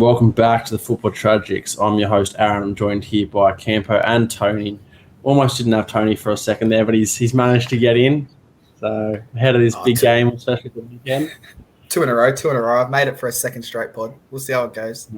Welcome back to the Football Tragics. I'm your host, Aaron. I'm joined here by Campo and Tony. Almost didn't have Tony for a second there, but he's managed to get in. So ahead of this big game, especially the weekend. Two in a row. I've made it for a second straight pod. We'll see how it goes.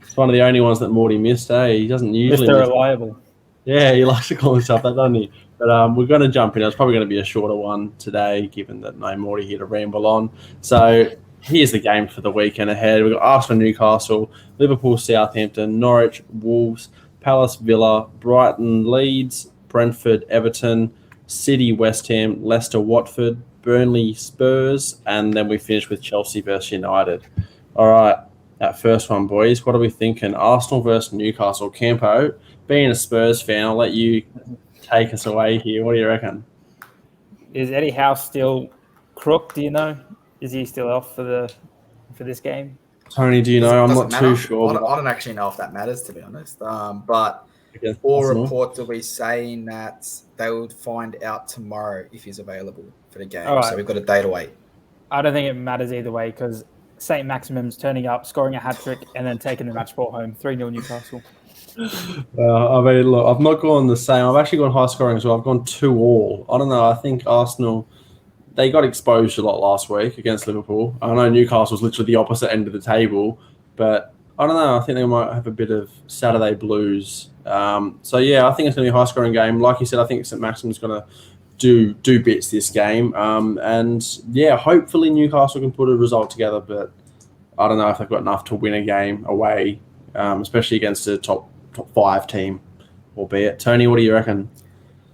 It's one of the only ones that Morty missed, eh? He doesn't usually Mr. Reliable. Yeah, he likes to call himself that, doesn't he? But we're going to jump in. It's probably going to be a shorter one today, given that no Morty here to ramble on. So here's the game for the weekend ahead. We've got Arsenal, Newcastle, Liverpool, Southampton, Norwich, Wolves, Palace, Villa, Brighton, Leeds, Brentford, Everton, City, West Ham, Leicester, Watford, Burnley, Spurs, and then we finish with Chelsea versus United. All right, that first one, boys. What are we thinking? Arsenal versus Newcastle. Campo, being a Spurs fan, I'll let you take us away here. What do you reckon? Is Eddie Howe still crook? Do you know? Is he still off for this game? Tony, do you know? I'm not too sure. I don't actually know if that matters, to be honest. But all reports will be saying that they would find out tomorrow if he's available for the game. Right. So we've got a day to wait. I don't think it matters either way because St. Maximum's turning up, scoring a hat-trick, and then taking the match ball home. 3-0 Newcastle. I mean, look, I've not gone the same. I've actually gone high scoring as well. I've gone 2-2. I don't know. I think Arsenal, they got exposed a lot last week against Liverpool. I know Newcastle's literally the opposite end of the table, but I don't know. I think they might have a bit of Saturday blues. So, yeah, I think it's going to be a high-scoring game. Like you said, I think St. Maximum's going to do bits this game. And, yeah, hopefully Newcastle can put a result together, but I don't know if they've got enough to win a game away, especially against a top 5 team, albeit. Tony, what do you reckon?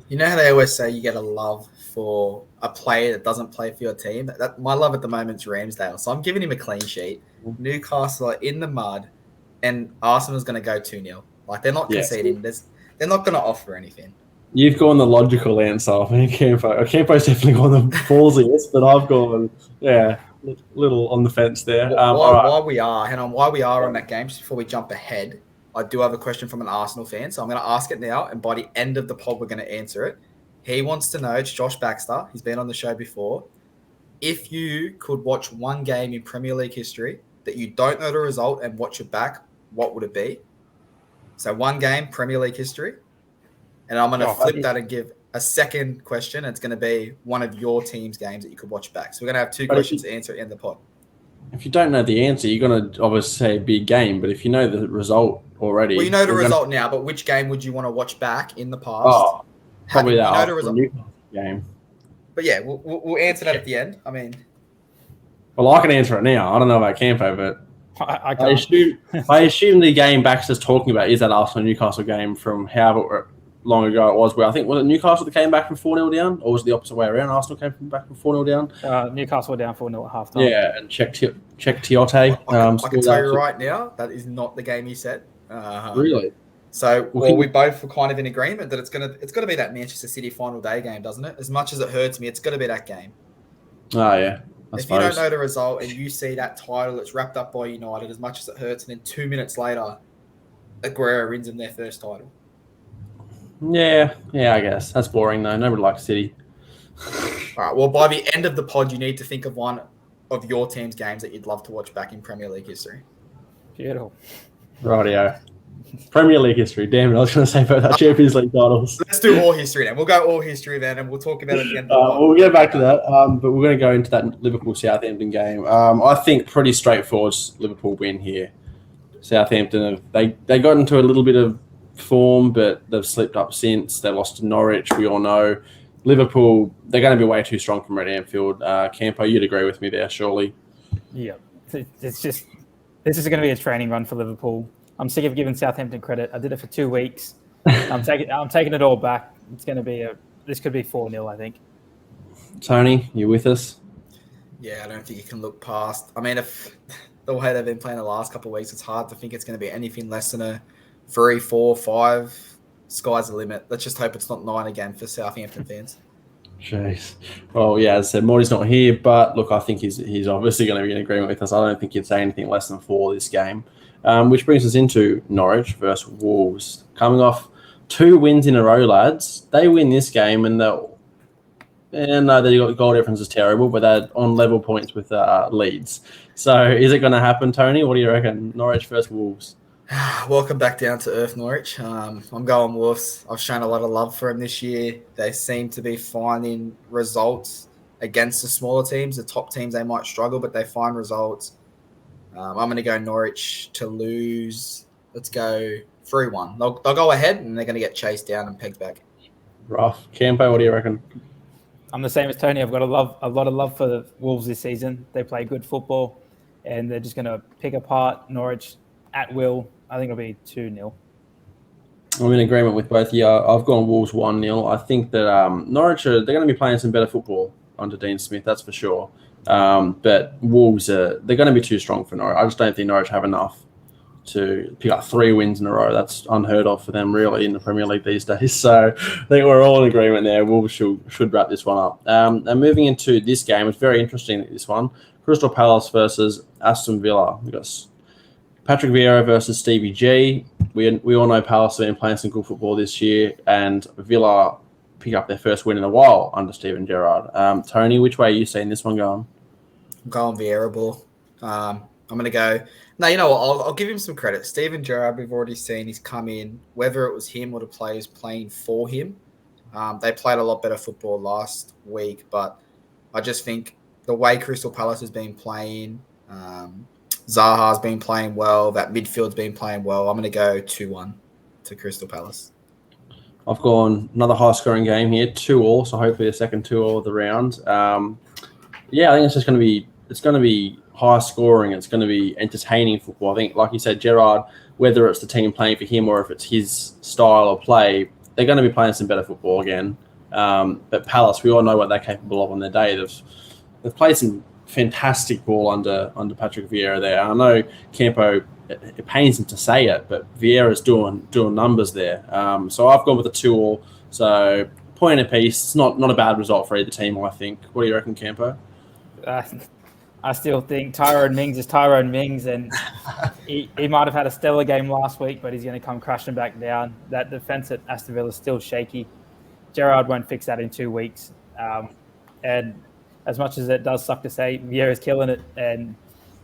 You know how they always say you get a love for a player that doesn't play for your team? My love at the moment is Ramsdale. So I'm giving him a clean sheet. Newcastle are in the mud, and Arsenal's going to go 2-0. Like, they're not conceding. They're not going to offer anything. You've gone the logical answer. I mean, Campo's definitely gone the ballsiest, but I've gone, little on the fence there. While we are on that game, just before we jump ahead, I do have a question from an Arsenal fan, so I'm going to ask it now, and by the end of the pod, we're going to answer it. He wants to know, it's Josh Baxter, he's been on the show before, if you could watch one game in Premier League history that you don't know the result and watch it back, what would it be? So one game, Premier League history, and I'm going to flip that and give a second question, and it's going to be one of your team's games that you could watch back. So we're going to have 2 questions to answer in the pod. If you don't know the answer, you're going to obviously say a big game, but if you know the result already... Well, you know the result now, but which game would you want to watch back in the past? Oh, probably that Newcastle game. But yeah, we'll answer that at the end. I mean... Well, I can answer it now. I don't know about Campo, but I assume the game Baxter's talking about is that Arsenal-Newcastle game from however long ago it was, where I think, was it Newcastle that came back from 4-0 down, or was it the opposite way around? Arsenal came back from 4-0 down? Newcastle were down 4-0 at half-time. Yeah, and Czech Tiote. I can tell you right now, that is not the game you said. Really? So, we both were kind of in agreement that it's gonna be that Manchester City final day game, doesn't it? As much as it hurts me, it's got to be that game. Oh, yeah. If you don't know the result and you see that title that's wrapped up by United, as much as it hurts, and then 2 minutes later, Aguero wins them their first title. Yeah, I guess. That's boring, though. Nobody likes City. All right, well, by the end of the pod, you need to think of one of your team's games that you'd love to watch back in Premier League history. Beautiful. Rightio. Premier League history. Damn it, I was going to say about that Champions League titles. Let's do all history then. We'll go all history then, and we'll talk about it at the end of the pod. We'll get back to that, but we're going to go into that Liverpool-Southampton game. I think pretty straightforward Liverpool win here. Southampton, they got into a little bit of form, but they've slipped up since. They lost to Norwich, we all know. Liverpool, they're going to be way too strong from Red Anfield. Campo, you'd agree with me there, surely? Yeah. This is going to be a training run for Liverpool. I'm sick of giving Southampton credit. I did it for 2 weeks. I'm taking it all back. It's going to be this could be 4-0, I think. Tony, you with us? Yeah, I don't think you can look past. I mean, if the way they've been playing the last couple of weeks, it's hard to think it's going to be anything less than a 3, 4, 5. Sky's the limit. Let's just hope it's not 9 again for Southampton fans. Jeez. Well, yeah, as I said, Morty's not here, but look, I think he's obviously going to be in agreement with us. I don't think he'd say anything less than 4 this game. Which brings us into Norwich versus Wolves. Coming off 2 wins in a row, lads. They win this game, and And the goal difference is terrible, but they're on level points with Leeds. So is it going to happen, Tony? What do you reckon? Norwich versus Wolves. Welcome back down to earth, Norwich. I'm going Wolves. I've shown a lot of love for them this year. They seem to be finding results against the smaller teams. The top teams, they might struggle, but they find results. I'm going to go Norwich to lose. Let's go 3-1. They'll go ahead, and they're going to get chased down and pegged back. Rough. Campo, what do you reckon? I'm the same as Tony. I've got a lot of love for the Wolves this season. They play good football, and they're just going to pick apart Norwich at will. I think it'll be 2-0. I'm in agreement with both. Yeah, I've gone Wolves 1-0. I think that Norwich they're going to be playing some better football under Dean Smith, that's for sure. But Wolves they're going to be too strong for Norwich. I just don't think Norwich have enough to pick up 3 wins in a row. That's unheard of for them, really, in the Premier League these days. So I think we're all in agreement there. Wolves should wrap this one up. And moving into this game, it's very interesting, this one. Crystal Palace versus Aston Villa. We've got Patrick Vieira versus Stevie G. We all know Palace have been playing some good football this year, and Villa pick up their first win in a while under Steven Gerrard. Tony, which way are you seeing this one going? I'm going Vieira ball. I'm going to go. No, you know what? I'll give him some credit. Steven Gerrard, we've already seen he's come in, whether it was him or the players playing for him. They played a lot better football last week, but I just think the way Crystal Palace has been playing, Zaha's been playing well, that midfield's been playing well. I'm going to go 2-1 to Crystal Palace. I've gone another high-scoring game here, 2-2, so hopefully a second 2-2 of the round. Yeah, I think it's just going to be high scoring. It's going to be entertaining football. I think, like you said, Gerrard, whether it's the team playing for him or if it's his style of play, they're going to be playing some better football again. But Palace, we all know what they're capable of on their day. They've played some fantastic ball under Patrick Vieira there. I know Campo, it pains him to say it, but Vieira's doing numbers there. So I've gone with a 2-2. So point apiece. It's not a bad result for either team, I think. What do you reckon, Campo? I still think Tyrone Mings is Tyrone Mings, and he might have had a stellar game last week, but he's going to come crashing back down. That defence at Aston Villa is still shaky. Gerrard won't fix that in 2 weeks. And as much as it does suck to say, Vieira's killing it, and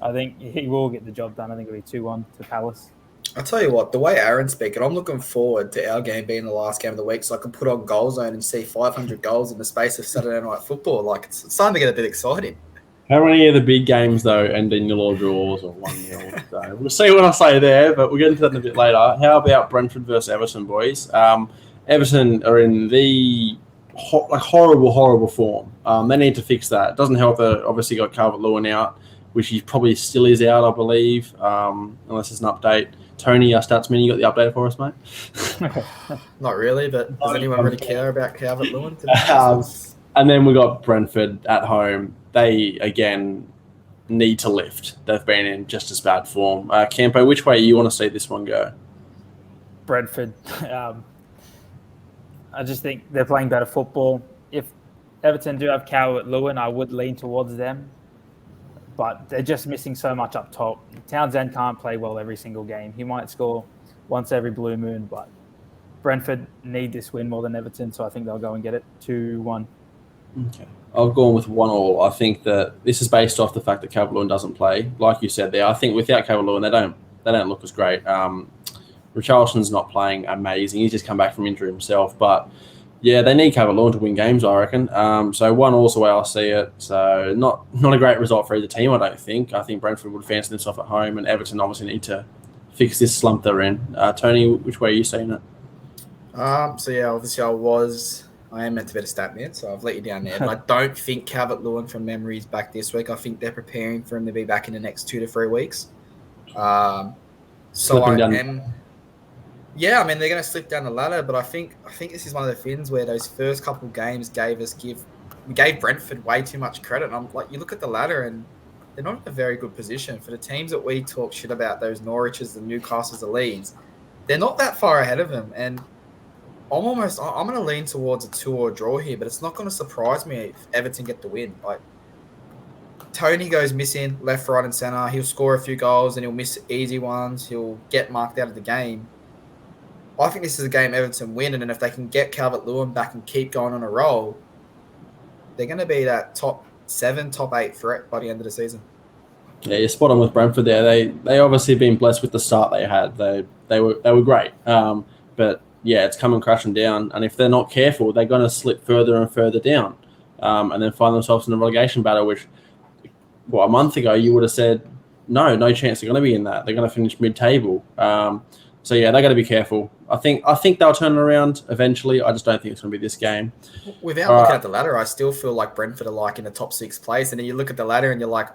I think he will get the job done. I think it'll be 2-1 to Palace. I'll tell you what, the way Aaron's speaking, I'm looking forward to our game being the last game of the week so I can put on Goal Zone and see 500 goals in the space of Saturday Night Football. Like, it's starting to get a bit exciting. How many of the big games, though, end in nil or draws or 1-0? So we'll see what I say there, but we'll get into that in a bit later. How about Brentford versus Everton, boys? Everton are in the horrible form. They need to fix that. It doesn't help that obviously got Calvert-Lewin out, which he probably still is out, I believe, unless there's an update. Tony, our statsman, you got the update for us, mate? Not really, but does anyone really care about Calvert-Lewin? And then we got Brentford at home. They, again, need to lift. They've been in just as bad form. Campo, which way you want to see this one go? Brentford. I just think they're playing better football. If Everton do have Calvert-Lewin, I would lean towards them. But they're just missing so much up top. Townsend can't play well every single game. He might score once every blue moon, but Brentford need this win more than Everton, so I think they'll go and get it 2-1. Okay. I've gone with 1-1. I think that this is based off the fact that Calvert-Lewin doesn't play. Like you said there, I think without Calvert-Lewin, they don't look as great. Richarlison's not playing amazing. He's just come back from injury himself, but yeah, they need Calvert-Lewin to win games, I reckon. So 1-1 is the way I see it. So not a great result for either team, I don't think. I think Brentford would fancy themselves at home, and Everton obviously need to fix this slump they're in. Tony, which way are you seeing it? So yeah, obviously I am meant to be a stat man, so I've let you down there. But I don't think Calvert-Lewin from memory is back this week. I think they're preparing for him to be back in the next 2 to 3 weeks. So I am. Yeah, I mean they're going to slip down the ladder, but I think this is one of the things where those first couple of games we gave Brentford way too much credit. And I'm like, you look at the ladder and they're not in a very good position for the teams that we talk shit about. Those Norwiches, the Newcastles, the Leeds, they're not that far ahead of them. And I'm going to lean towards a 2 or a draw here, but it's not going to surprise me if Everton get the win. Like Tony goes missing left, right, and centre. He'll score a few goals and he'll miss easy ones. He'll get marked out of the game. I think this is a game Everton win, and if they can get Calvert-Lewin back and keep going on a roll, they're going to be that top 7, top 8 threat by the end of the season. Yeah, you're spot on with Brentford there. They obviously been blessed with the start they had. They were great. But yeah, it's coming crashing down. And if they're not careful, they're going to slip further and further down, and then find themselves in a relegation battle. Which, a month ago you would have said no chance they're going to be in that. They're going to finish mid-table. So yeah, they got to be careful. I think they'll turn it around eventually. I just don't think it's going to be this game. Without looking at the ladder, I still feel like Brentford are like in the top 6 place, and then you look at the ladder and you're like,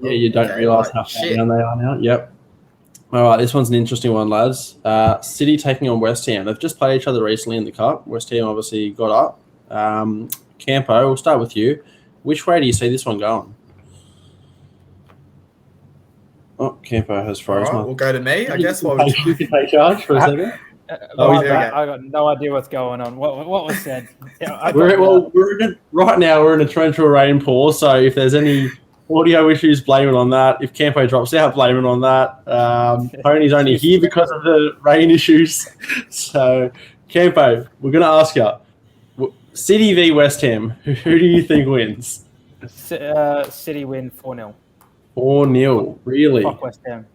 you don't realise how far down they are now. Yep. All right, this one's an interesting one, lads. City taking on West Ham. They've just played each other recently in the cup. West Ham obviously got up. Campo, we'll start with you. Which way do you see this one going? Oh, Campo has frozen. Right, we'll go to me, I guess. You can take charge for a second. I got no idea what's going on. What was said? Right now we're in a torrential rainpour, so if there's any audio issues, blame it on that. If Campo drops out, blame it on that. Tony's only here because of the rain issues. So, Campo, we're going to ask you, City v West Ham, who do you think wins? City win 4-0. 4-0, really? Fuck West Ham.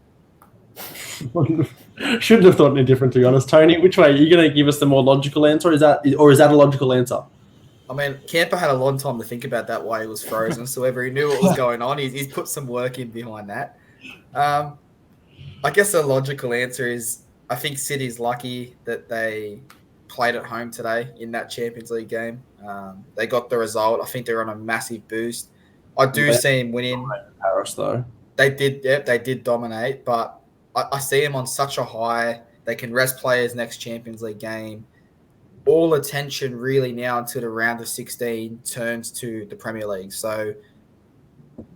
Shouldn't have thought any different, to be honest. Tony, which way? Are you going to give us the more logical answer, or is that a logical answer? I mean, Camper had a long time to think about that while he was frozen, so whether he knew what was going on, he's put some work in behind that. I guess the logical answer is I think City's lucky that they played at home today in that Champions League game. They got the result. I think they're on a massive boost. I do see him winning. Paris, though. They did dominate, but I see him on such a high. They can rest players next Champions League game. All attention really now until the round of 16 turns to the Premier League. So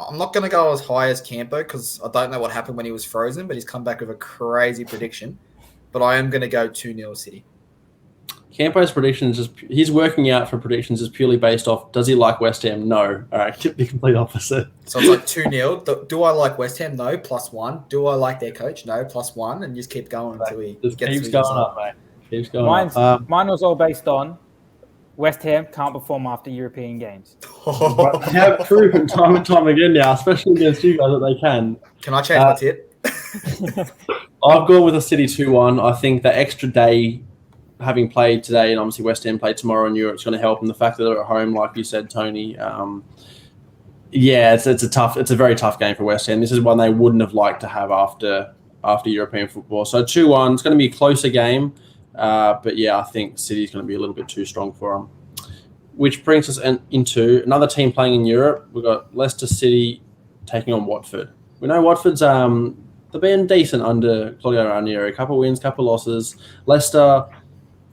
I'm not going to go as high as Campo because I don't know what happened when he was frozen, but he's come back with a crazy prediction. But I am going to go 2-0 City. Campo's predictions, he's working out for predictions is purely based off, does he like West Ham? No. All right, the complete opposite. So it's like 2-0. Do I like West Ham? No, +1. Do I like their coach? No, +1. And just keep going until he gets keeps going up, mate. Keeps going up. Mine was all based on West Ham can't perform after European games. But they have proven time and time again now, especially against you guys, that they can. Can I change my tip? I've gone with a City 2-1. I think the extra day having played today, and obviously West Ham played tomorrow in Europe, it's going to help them. The fact that they're at home, like you said, Tony, it's a very tough game for West Ham. This is one they wouldn't have liked to have after European football. So 2-1, it's going to be a closer game, but yeah, I think City's going to be a little bit too strong for them. Which brings us into another team playing in Europe. We've got Leicester City taking on Watford. We know Watford's they've been decent under Claudio Ranieri. A couple wins, couple losses. Leicester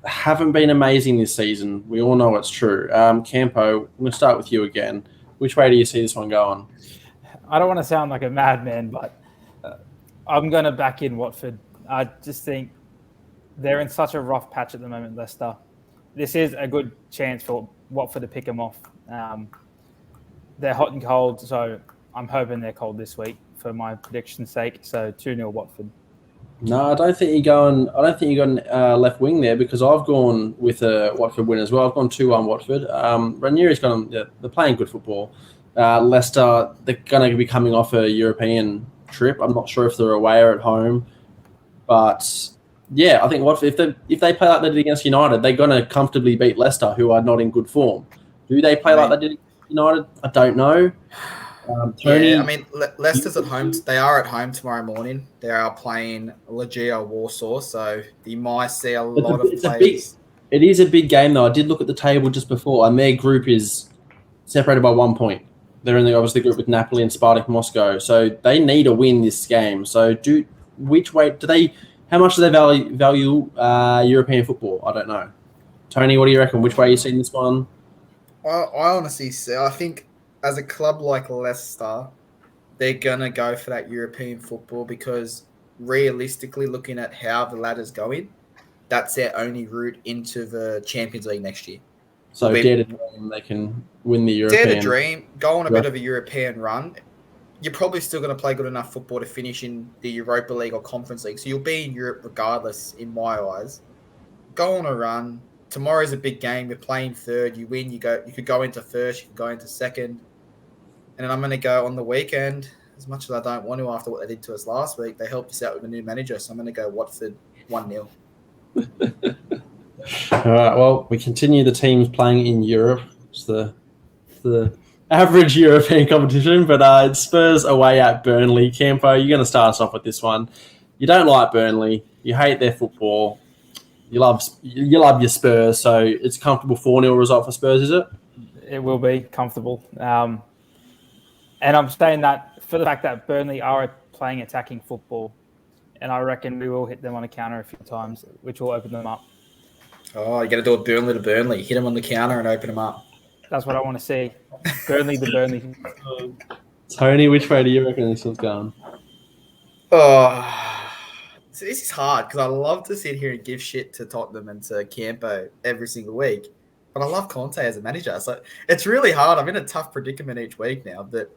haven't been amazing this season. We all know it's true. Campo, I'm going to start with you again. Which way do you see this one going? I don't want to sound like a madman, but I'm going to back in Watford. I just think they're in such a rough patch at the moment, Leicester. This is a good chance for Watford to pick them off. They're hot and cold, so I'm hoping they're cold this week for my prediction's sake. So 2-0 Watford. No, I don't think you're going left wing there because I've gone with a Watford win as well. I've gone 2-1 Watford. Ranieri's they're playing good football. Leicester, they're going to be coming off a European trip. I'm not sure if they're away or at home. But yeah, I think Watford, if they play like they did against United, they're going to comfortably beat Leicester, who are not in good form. Do they play like they did against United? I don't know. Tony, yeah, I mean, Leicester's at home. They are at home tomorrow morning. They are playing Legia Warsaw, so you might see a lot of players. It is a big game, though. I did look at the table just before, and their group is separated by 1 point. They're in the obviously group with Napoli and Spartak Moscow, so they need a win this game. So, how much do they value European football? I don't know. Tony, what do you reckon? Which way are you seeing this one? I honestly say, I think as a club like Leicester, they're going to go for that European football because realistically, looking at how the ladder's going, that's their only route into the Champions League next year. So dare to dream they can win the European. Dare to dream, go on a bit of a European run. You're probably still going to play good enough football to finish in the Europa League or Conference League. So you'll be in Europe regardless, in my eyes. Go on a run, tomorrow's a big game. You're playing third. You win. You could go into first. You could go into second. And then I'm going to go on the weekend. As much as I don't want to after what they did to us last week, they helped us out with a new manager. So I'm going to go Watford 1-0. All right. Well, we continue the teams playing in Europe. It's the average European competition, but it's Spurs away at Burnley. Campo, you're going to start us off with this one. You don't like Burnley. You hate their football. You love your Spurs, so it's a comfortable 4-0 result for Spurs, is it? It will be comfortable. And I'm saying that for the fact that Burnley are playing attacking football, and I reckon we will hit them on a counter a few times, which will open them up. Oh, you got to do a Burnley to Burnley. Hit them on the counter and open them up. That's what I want to see. Burnley to Burnley. Tony, which way do you reckon this one's going? Oh, so this is hard because I love to sit here and give shit to Tottenham and to Campo every single week. But I love Conte as a manager. So it's really hard. I'm in a tough predicament each week now. But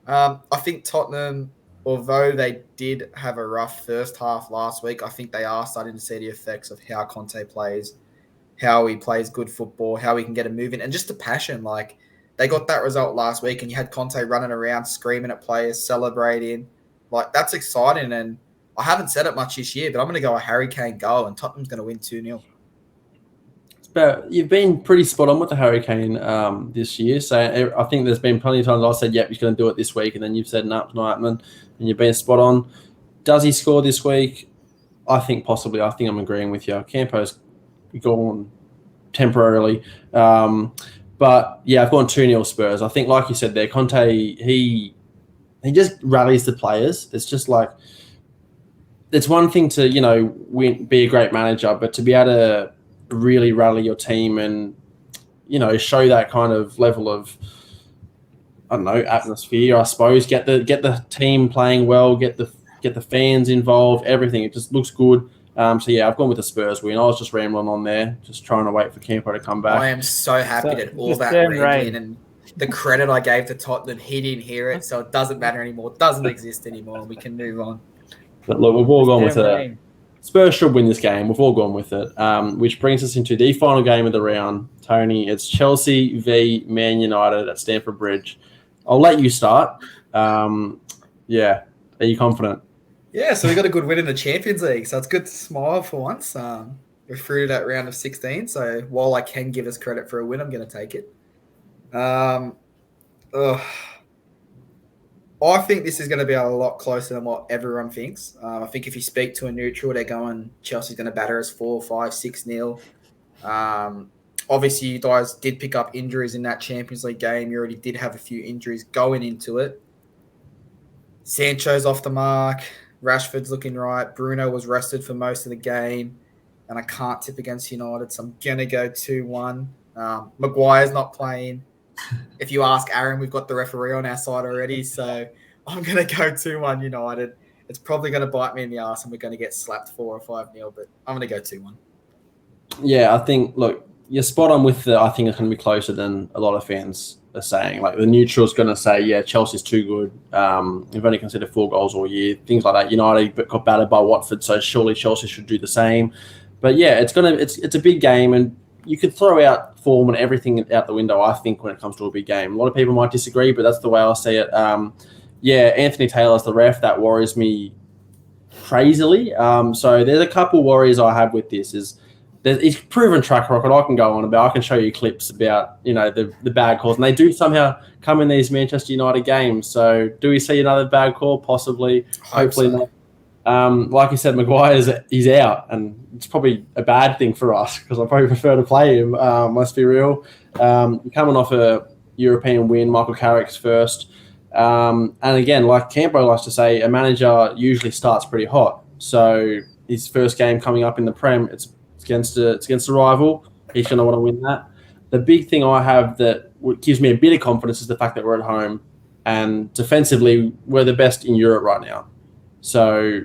I think Tottenham, although they did have a rough first half last week, I think they are starting to see the effects of how Conte plays, how he plays good football, how he can get a move in, and just the passion. Like, they got that result last week, and you had Conte running around, screaming at players, celebrating. Like, that's exciting. And I haven't said it much this year, but I'm going to go a Harry Kane goal, and Tottenham's going to win 2-0. But you've been pretty spot on with the Harry Kane this year. So I think there's been plenty of times I've said, yep, he's going to do it this week. And then you've said, no, tonight, man. And you've been spot on. Does he score this week? I think possibly. I think I'm agreeing with you. Campo's gone temporarily. But, yeah, I've gone 2-0 Spurs. I think, like you said there, Conte, he just rallies the players. It's just like, it's one thing to, be a great manager, but to be able to really rally your team and, show that kind of level of, I don't know, atmosphere, I suppose, get the team playing well, get the fans involved, everything. It just looks good. So, yeah, I've gone with the Spurs win. I was just rambling on there, just trying to wait for Campo to come back. I am so happy that all that rambling and the credit I gave to Tottenham, he didn't hear it, so it doesn't matter anymore. It doesn't exist anymore. We can move on. But look, we've all gone with it. Spurs should win this game. We've all gone with it, which brings us into the final game of the round. Tony, it's Chelsea v Man United at Stamford Bridge. I'll let you start. Yeah, are you confident? Yeah, so we got a good win in the Champions League, so it's good to smile for once. We're through to that round of 16, so while I can give us credit for a win, I'm going to take it. I think this is going to be a lot closer than what everyone thinks. I think if you speak to a neutral, they're going, Chelsea's going to batter us 4, 5, 6-0. Obviously, you guys did pick up injuries in that Champions League game. You already did have a few injuries going into it. Sancho's off the mark. Rashford's looking right. Bruno was rested for most of the game. And I can't tip against United, so I'm going to go 2-1. Maguire's not playing. If you ask Aaron, we've got the referee on our side already, so I'm going to go 2-1 United. It's probably going to bite me in the arse and we're going to get slapped 4 or 5-0, but I'm going to go 2-1. Yeah, I think, look, you're spot on with I think it's going to be closer than a lot of fans are saying. Like, the neutral's going to say, yeah, Chelsea's too good. We've only considered 4 goals all year, things like that. United got battered by Watford, so surely Chelsea should do the same. But yeah, it's a big game, and you could throw out form and everything out the window, I think, when it comes to a big game. A lot of people might disagree, but that's the way I see it. Yeah, Anthony Taylor's the ref. That worries me crazily. So there's a couple worries I have with this. He's proven track record. I can go on about. I can show you clips about the bad calls, and they do somehow come in these Manchester United games. So do we see another bad call? Possibly. Hopefully not. Like you said, Maguire he's out, and it's probably a bad thing for us because I probably prefer to play him. Let's be real. Coming off a European win, Michael Carrick's first. And again, like Campo likes to say, a manager usually starts pretty hot. So his first game coming up in the Prem, it's against a rival. He's going to want to win that. The big thing I have that gives me a bit of confidence is the fact that we're at home, and defensively we're the best in Europe right now. So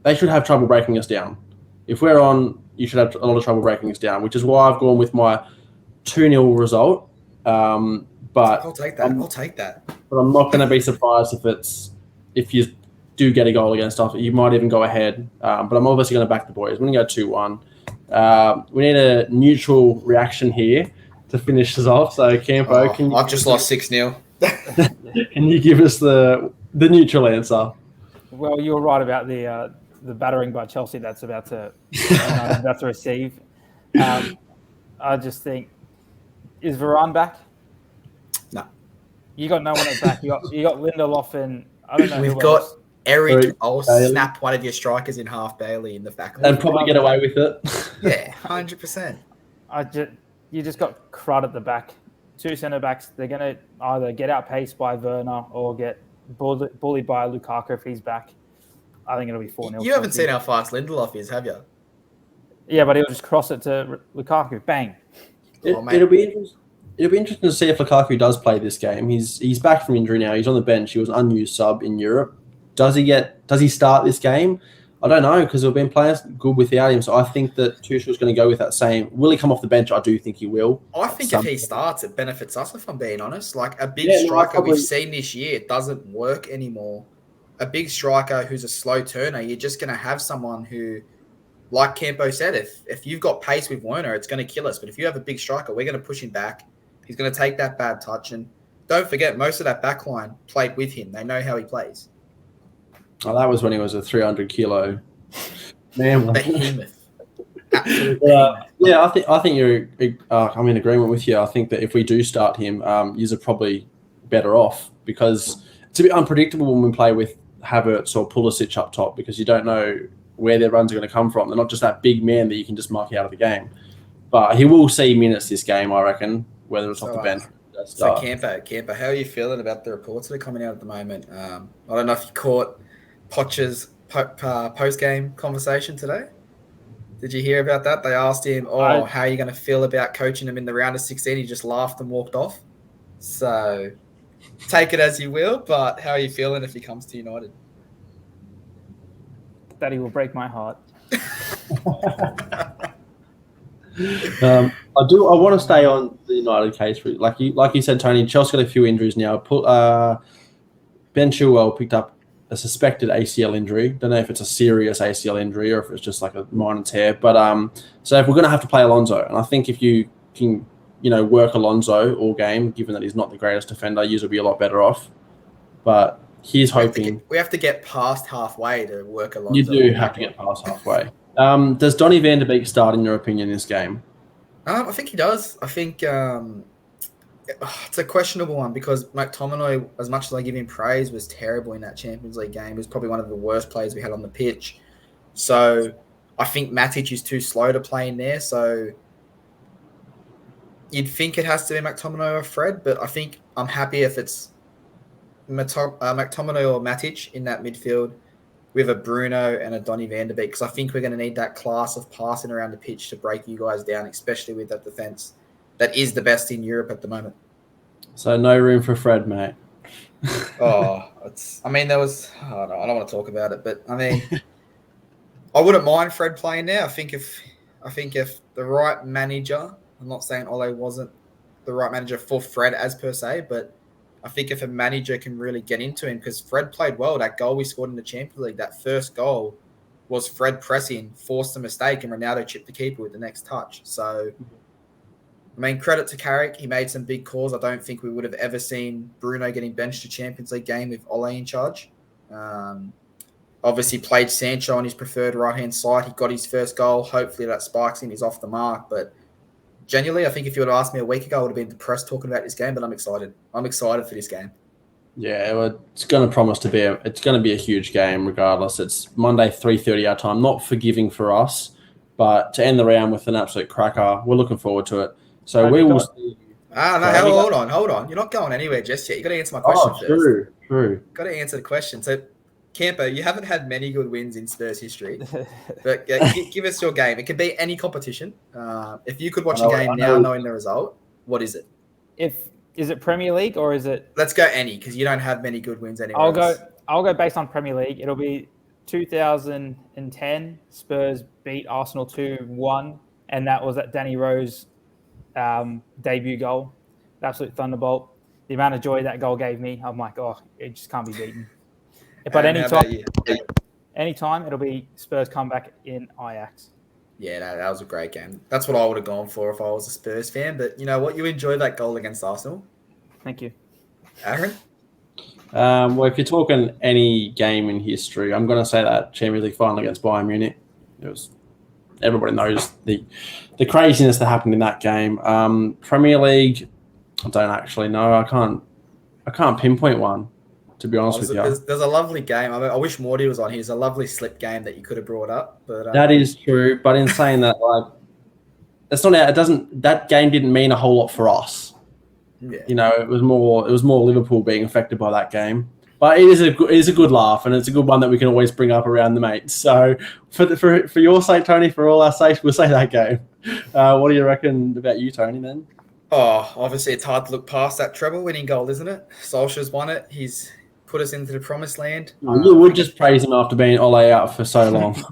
they should have trouble breaking us down. If we're on, you should have a lot of trouble breaking us down, which is why I've gone with my 2-0 result. But I'll take that. I'll take that. But I'm not going to be surprised if you do get a goal against us. You might even go ahead. But I'm obviously going to back the boys. I'm going to go 2-1. We need a neutral reaction here to finish us off. So, Campo, I've just lost 6-0. can you give us the neutral answer? Well, you were right about the battering by Chelsea that's about to receive. I just think, is Varane back? No. You got no one at back. You got Lindelof and I don't know. We've who got else. Eric. I'll Bailey. snap one of your strikers in half Bailey in the back. And probably get away with it. Yeah, 100%. You just got crud at the back. Two centre backs. They're going to either get outpaced by Werner or get bullied by Lukaku if he's back. I think it'll be 4-0. You haven't seen how fast Lindelof is, have you? Yeah, but he'll just cross it to Lukaku. Bang. It'll be interesting to see if Lukaku does play this game. He's back from injury now. He's on the bench. He was an unused sub in Europe. Does he start this game? I don't know, because we've been playing good without him. So I think that Tuchel's going to go with that same. Will he come off the bench? I do think he will. I think if he starts, it benefits us, if I'm being honest. Like a big striker we've seen this year, it doesn't work anymore. A big striker who's a slow turner, you're just going to have someone who, like Campo said, if you've got pace with Werner, it's going to kill us. But if you have a big striker, we're going to push him back. He's going to take that bad touch. And don't forget, most of that back line played with him. They know how he plays. Oh, that was when he was a 300-kilo man. Behemoth. Yeah, I think I'm in agreement with you. I think that if we do start him, you're probably better off because it's a bit unpredictable when we play with Havertz or Pulisic up top because you don't know where their runs are going to come from. They're not just that big man that you can just mark out of the game. But he will see minutes this game, I reckon, whether it's off the bench. So Campo, how are you feeling about the reports that are coming out at the moment? I don't know if you caught Poch's post-game conversation today. Did you hear about that? They asked him, how are you going to feel about coaching him in the round of 16? He just laughed and walked off. So take it as you will, but how are you feeling if he comes to United? That he will break my heart. I want to stay on the United case. Like you said, Tony, Chelsea got a few injuries now. Ben Chilwell picked up a suspected ACL injury. Don't know if it's a serious ACL injury or if it's just like a minor tear. But so if we're going to have to play Alonso, and I think if you can, work Alonso all game, given that he's not the greatest defender, you will be a lot better off. But he's hoping we have to get past halfway to work Alonso. You do have to get past halfway. Does Donny van de Beek start in your opinion in this game? I think he does. I think it's a questionable one because McTominay, as much as I give him praise, was terrible in that Champions League game. He was probably one of the worst players we had on the pitch. So I think Matic is too slow to play in there. So you'd think it has to be McTominay or Fred, but I think I'm happy if it's McTominay or Matic in that midfield with a Bruno and a Donny van de Beek because I think we're going to need that class of passing around the pitch to break you guys down, especially with that defense that is the best in Europe at the moment. So no room for Fred, mate. I don't want to talk about it, but I wouldn't mind Fred playing now. I think if the right manager, I'm not saying Ole wasn't the right manager for Fred as per se, but I think if a manager can really get into him, because Fred played well, that goal we scored in the Champions League, that first goal was Fred pressing, forced a mistake, and Ronaldo chipped the keeper with the next touch. So, credit to Carrick. He made some big calls. I don't think we would have ever seen Bruno getting benched a Champions League game with Ole in charge. Obviously played Sancho on his preferred right-hand side. He got his first goal. Hopefully that spikes him. He's off the mark. But genuinely, I think if you would have asked me a week ago, I would have been depressed talking about this game, but I'm excited. I'm excited for this game. Yeah, well, it's going to promise to be a huge game regardless. It's Monday, 3:30 our time. Not forgiving for us, but to end the round with an absolute cracker. We're looking forward to it. So we will see. Hold on. You're not going anywhere just yet. You got to answer my question first. True. Got to answer the question. So, Campo, you haven't had many good wins in Spurs history, but give us your game. It could be any competition. If you could watch a game now knowing the result, what is it? Is it Premier League or is it? Let's go any because you don't have many good wins anywhere. I'll go based on Premier League. It'll be 2010. Spurs beat Arsenal 2-1, and that was at Danny Rose. Debut goal, absolute thunderbolt. The amount of joy that goal gave me, I'm like, it just can't be beaten. But anytime it'll be Spurs comeback in Ajax. Yeah, that was a great game. That's what I would have gone for if I was a Spurs fan. But you know what? You enjoyed that goal against Arsenal. Thank you. Aaron? Well, if you're talking any game in history, I'm going to say that Champions League final against Bayern Munich. It was everybody knows the craziness that happened in that game. Premier League, I don't actually know. I can't pinpoint one, to be honest with you. There's a lovely game. I wish Morty was on here. It's a lovely slip game that you could have brought up. But that is true. But in saying that, like, that's not. It doesn't. That game didn't mean a whole lot for us. Yeah. You know, it was more Liverpool being affected by that game. But it is a good laugh, and it's a good one that we can always bring up around the mates. So for your sake, Tony, for all our sakes, we'll say that game. What do you reckon about you, Tony, then? Oh, obviously it's hard to look past that treble-winning goal, isn't it? Solskjaer's won it. He's put us into the promised land. You would just praise him after being Ole out for so long.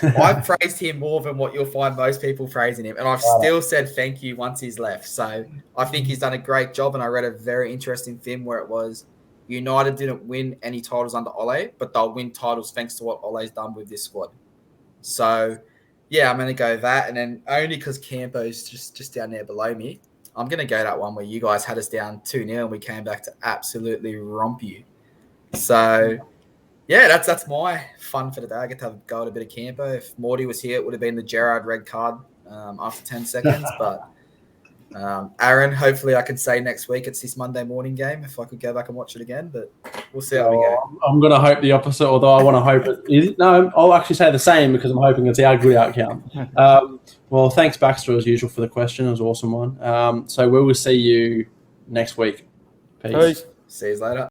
I've praised him more than what you'll find most people praising him. And I've still said thank you once he's left. So I think he's done a great job. And I read a very interesting thing where it was United didn't win any titles under Ole, but they'll win titles thanks to what Ole's done with this squad. So, yeah, I'm going to go that. And then only because Campo's just down there below me, I'm going to go that one where you guys had us down 2-0 and we came back to absolutely romp you. So, yeah, that's my fun for the day. I get to have a go at a bit of Campo. If Morty was here, it would have been the Gerrard red card after 10 seconds. But Aaron, hopefully I can say next week it's this Monday morning game if I could go back and watch it again. But we'll see how we go. I'm going to hope the opposite, although I want to hope it is. No, I'll actually say the same because I'm hoping it's our good outcome. Well, thanks, Baxter, as usual, for the question. It was an awesome one. So we will see you next week. Peace. See you later.